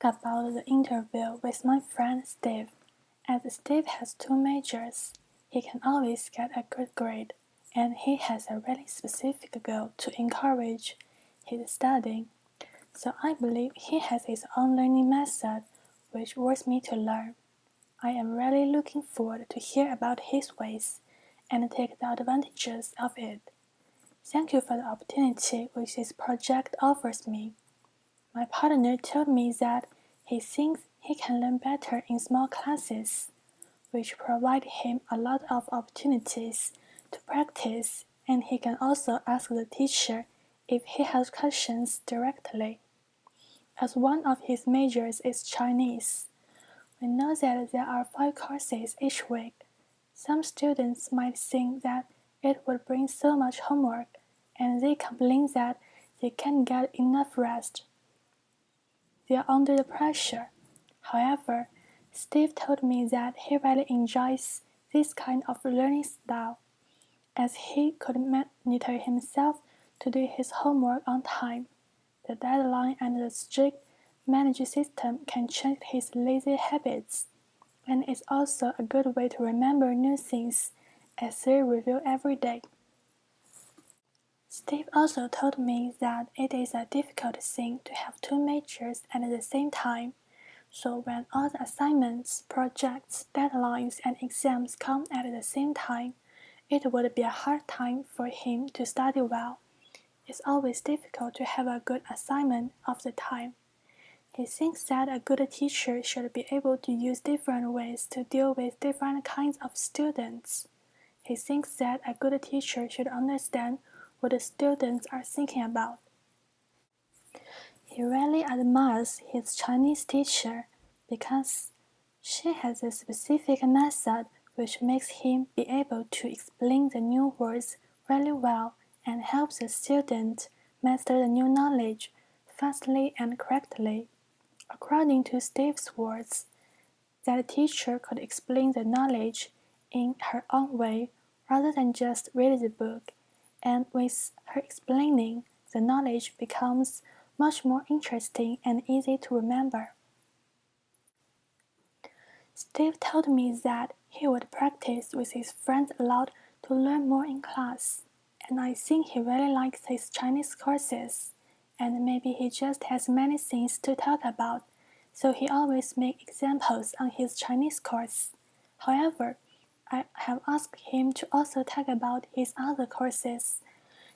About the interview with my friend Steve. As Steve has two majors, he can always get a good grade, and he has a really specific goal to encourage his studying. So I believe he has his own learning method which worth me to learn. I am really looking forward to hear about his ways and take the advantages of it. Thank you for the opportunity which this project offers me. My partner told me that he thinks he can learn better in small classes, which provide him a lot of opportunities to practice, and he can also ask the teacher if he has questions directly. As one of his majors is Chinese, we know that there are 5 courses each week. Some students might think that it would bring so much homework, and they complain that they can't get enough rest. They are under the pressure. However, Steve told me that he really enjoys this kind of learning style, as he could monitor himself to do his homework on time. The deadline and the strict management system can change his lazy habits, and it's also a good way to remember new things as they review every day. Steve also told me that it is a difficult thing to have 2 majors at the same time, so when all the assignments, projects, deadlines, and exams come at the same time, it would be a hard time for him to study well. It's always difficult to have a good assignment of the time. He thinks that a good teacher should be able to use different ways to deal with different kinds of students. He thinks that a good teacher should understand what the students are thinking about. He really admires his Chinese teacher because she has a specific method which makes him be able to explain the new words really well and helps the student master the new knowledge fastly and correctly. According to Steve's words, that teacher could explain the knowledge in her own way rather than just read the book, and with her explaining, the knowledge becomes much more interesting and easy to remember. Steve told me that he would practice with his friends a lot to learn more in class, and I think he really likes his Chinese courses, and maybe he just has many things to talk about, so he always makes examples on his Chinese course. However, I have asked him to also talk about his other courses,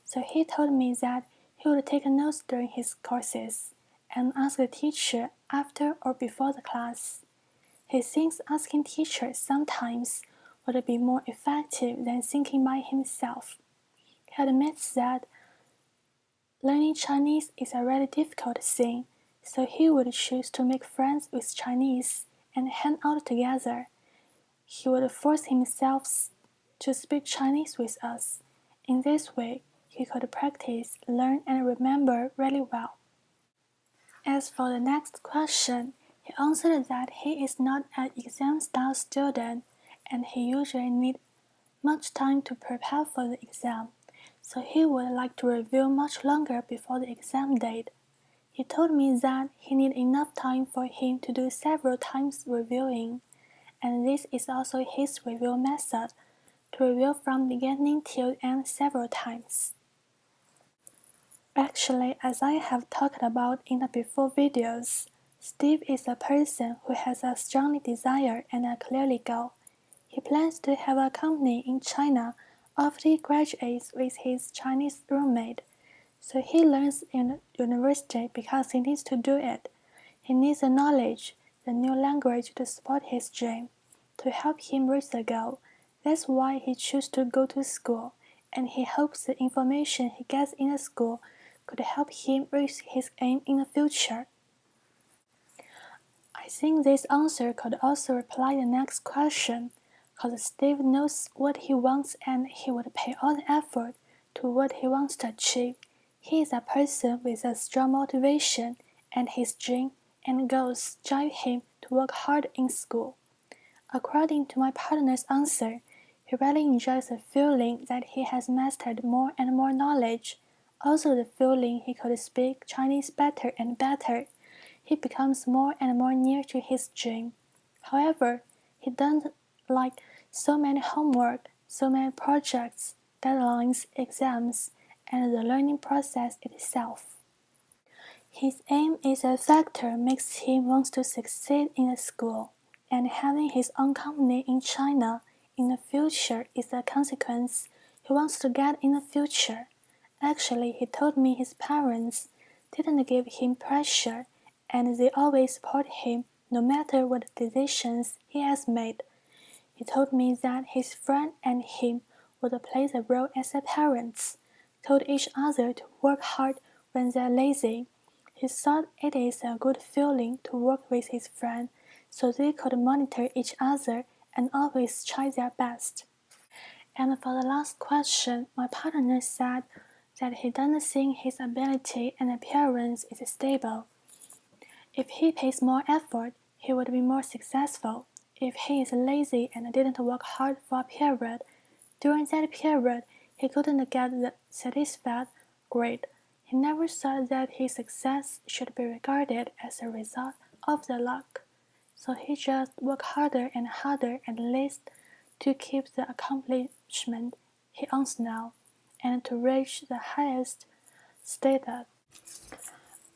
so he told me that he would take notes during his courses and ask the teacher after or before the class. He thinks asking teachers sometimes would be more effective than thinking by himself. He admits that learning Chinese is a really difficult thing, so he would choose to make friends with Chinese and hang out together. He would force himself to speak Chinese with us. In this way, he could practice, learn, and remember really well. As for the next question, he answered that he is not an exam-style student, and he usually needs much time to prepare for the exam, so he would like to review much longer before the exam date. He told me that he needs enough time for him to do several times reviewing, and this is also his review method, to review from beginning till end several times. Actually, as I have talked about in the before videos, Steve is a person who has a strong desire and a clear goal. He plans to have a company in China after he graduates with his Chinese roommate, so he learns in university because he needs to do it. He needs the knowledge, the new language to support his dream, to help him reach the goal. That's why he chooses to go to school, and he hopes the information he gets in the school could help him reach his aim in the future. I think this answer could also reply the next question, because Steve knows what he wants and he would pay all the effort to what he wants to achieve. He is a person with a strong motivation, and his dream and goals drive him to work hard in school. According to my partner's answer, he really enjoys the feeling that he has mastered more and more knowledge, also the feeling he could speak Chinese better and better. he becomes more and more near to his dream. However, he doesn't like so many homework, so many projects, deadlines, exams, and the learning process itself. His aim is a factor makes him want to succeed in the school, and having his own company in China in the future is a consequence he wants to get in the future. Actually, he told me his parents didn't give him pressure, and they always support him no matter what decisions he has made. He told me that his friend and him would play the role as parents, told each other to work hard when they're lazy. He thought it is a good feeling to work with his friend so they could monitor each other and always try their best. And for the last question, my partner said that he doesn't think his ability and appearance is stable. If he pays more effort, he would be more successful. If he is lazy and didn't work hard for a period, during that period he couldn't get the satisfied grade. He never thought that his success should be regarded as a result of the luck. So he just worked harder and harder at least to keep the accomplishment he owns now and to reach the highest status.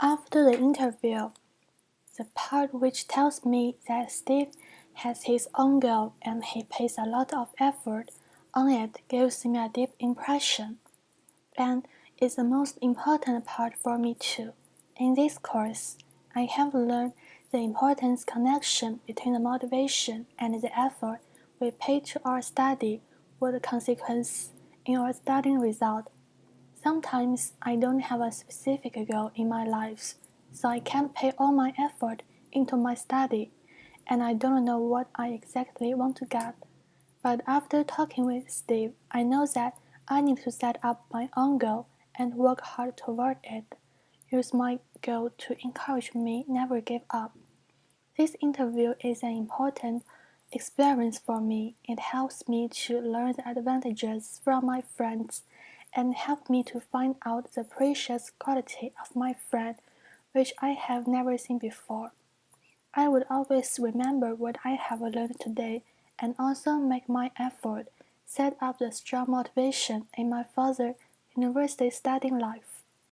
After the interview, the part which tells me that Steve has his own goal and he pays a lot of effort on it gives me a deep impression, and is the most important part for me too. In this course, I have learned the important connection between the motivation and the effort we pay to our study with the consequence in our studying result. Sometimes I don't have a specific goal in my life, so I can't pay all my effort into my study, and I don't know what I exactly want to get. But after talking with Steve, I know that I need to set up my own goal and work hard toward it. Use my goal to encourage me never give up. This interview is an important experience for me. It helps me to learn the advantages from my friends and help me to find out the precious quality of my friend which I have never seen before. I would always remember what I have learned today and also make my effort set up the strong motivation in my further university studying life.